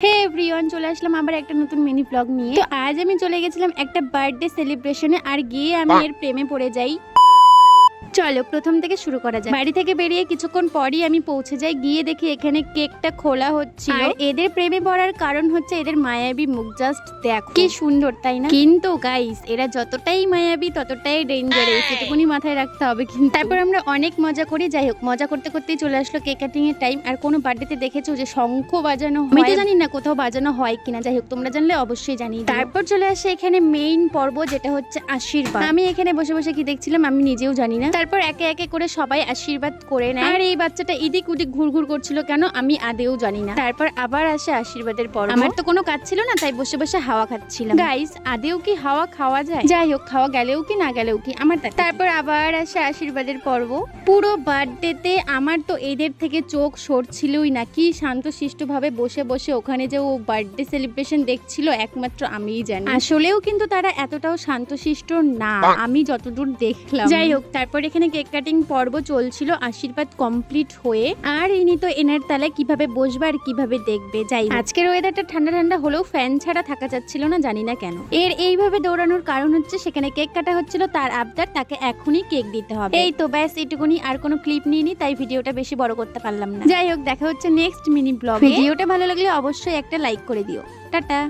হে everyone, চলে আসলাম আবার একটা নতুন মিনি ব্লগ নিয়ে। তো আজ আমি চলে গেছিলাম একটা বার্থডে সেলিব্রেশনে, আর গিয়ে আমি এর প্রেমে পড়ে যাই। চলো প্রথম থেকে শুরু করা যায়। বাড়ি থেকে বেরিয়ে কিছুক্ষণ পরই আমি পৌঁছে যাই। গিয়ে দেখি এখানে কেকটা খোলা হচ্ছে। আর এদের প্রেমে পড়ার কারণ হচ্ছে এদের মায়াবী মুখ। জাস্ট দেখো কি সুন্দর, তাই না? কিন্তু গাইস, এরা যতটাই মায়াবী ততটাই ডেঞ্জারাস, এটুকুনি মাথায় রাখতে হবে। কিন্তু তারপর আমরা অনেক মজা করি। যাই হোক, মজা করতে করতেই চলে আসলো কেক কাটিং এর টাইম। আর কোনো বার্থডেতে দেখেছো যে শঙ্খ বাজানো হয়? আমি তো জানি না কোথাও বাজানো হয় কিনা। যাই হোক, তোমরা জানলে অবশ্যই জানিয়ে দিও। তারপর চলে আসে এখানে মেইন পর্ব, যেটা হচ্ছে আশীর্বাদ। আমি এখানে বসে বসে কি দেখছিলাম আমি নিজেও জানি না। তারপর একে একে করে সবাই আশীর্বাদ করে নেয়। আর এই বাচ্চাটা এদিক ওদিক ঘুরঘুর করছিল কেন আমি আদেও জানি না। তারপর আবার আসে আশীর্বাদের পর্ব। আমার তো কোনো কাজ ছিল না, তাই বসে বসে হাওয়া খাচ্ছিলাম। গাইস, আদেও কি হাওয়া খাওয়া যায়? যাই হোক, খাওয়া গেলেও কি না গেলেও কি আমার। তারপর আবার আসে আশীর্বাদের পর্ব। পুরো বার্থডেতে আমার তো এদের থেকে চোখ সরছিলই না। কি শান্তশিষ্ট ভাবে বসে বসে ওখানে যে ও বার্থডে সেলিব্রেশন দেখছিল একমাত্র আমিই জানি। আসলেও কিন্তু তারা এতটাও শান্তশিষ্ট না, আমি যতদূর দেখলাম। যাই হোক, তারপর এখানে কেক কাটিং পর্ব চলছিল, আশীর্বাদ কমপ্লিট হয়ে। আর ইনি তো এনার তালে কিভাবে বসবে আর কিভাবে দেখবে। যাই আজকের ওয়েদারটা ঠান্ডা ঠান্ডা হলেও ফ্যান ছাড়া থাকা যাচ্ছিল না, জানি না কেন। এর এইভাবে দৌড়ানোর কারণ হচ্ছে সেখানে কেক কাটা হচ্ছিল, তার আবদার তাকে এখনই কেক দিতে হবে। এই তো ব্যাস এটুকুনি, আর কোনো ক্লিপ নিইনি, তাই ভিডিওটা বেশি বড় করতে পারলাম না। যাই হোক, দেখা হচ্ছে নেক্সট মিনি ব্লগে। ভিডিওটা ভালো লাগলে অবশ্যই একটা লাইক করে দিও। টাটা।